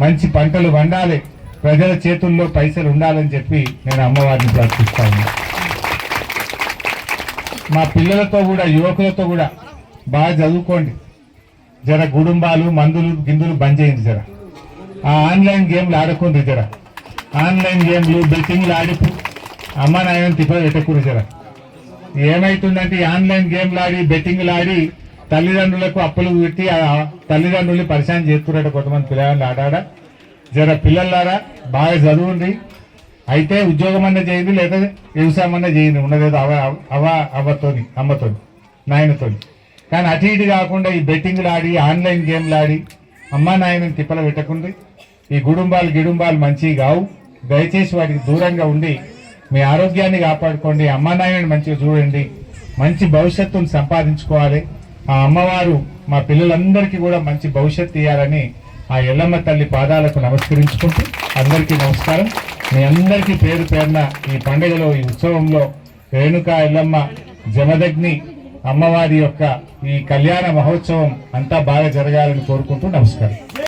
మంచి పంటలు వండాలి, ప్రజల చేతుల్లో పైసలు ఉండాలని చెప్పి నేను అమ్మవారిని ప్రార్థిస్తాను. మా పిల్లలతో కూడా, యువకులతో కూడా బాగా చదువుకోండి. జర గుడుంబాలు మందులు గిందులు బంద్ చేయండి. జర ఆ ఆన్లైన్ గేమ్లు ఆడకుండ్రి. జర ఆన్లైన్ గేమ్లు బెట్టింగ్లు ఆడి అమ్మ నాయన తిప్పలు పెట్టకూడదు. జర ఏమైతుందంటే ఆన్లైన్ గేమ్లు ఆడి బెట్టింగ్లు ఆడి తల్లిదండ్రులకు అప్పులు పెట్టి తల్లిదండ్రుల్ని పరిశాన్ చేస్తున్నట్టు కొంతమంది పిల్లలు ఆడాడ. జర పిల్లలారా బాగా చదువుంది, అయితే ఉద్యోగం అన్నా చేయండి, లేదా వ్యవసాయం అన్నా చేయండి, ఉన్నదేదో అవ్వతోని అమ్మతోని నాయనతోని. కానీ అటు ఇటు కాకుండా ఈ బెట్టింగ్లు ఆడి ఆన్లైన్ గేమ్లు ఆడి అమ్మా నాయనని తిప్పలు పెట్టకుండ్రి. ఈ గిడుంబాలు మంచివి కావు. దయచేసి వాటికి దూరంగా ఉండి మీ ఆరోగ్యాన్ని కాపాడుకోండి. అమ్మా నాయనని మంచిగా చూడండి, మంచి భవిష్యత్తును సంపాదించుకోవాలి. ఆ అమ్మవారు మా పిల్లలందరికీ కూడా మంచి భవిష్యత్తు ఇవ్వాలని ఆ ఎల్లమ్మ తల్లి పాదాలకు నమస్కరించుకుంటూ అందరికీ నమస్కారం. మీ అందరికీ పేరు పేరున ఈ పండుగలో, ఈ ఉత్సవంలో రేణుకా ఎల్లమ్మ జమదగ్ని అమ్మవారి యొక్క ఈ కళ్యాణ మహోత్సవం అంతా బాగా జరగాలని కోరుకుంటూ నమస్కారం.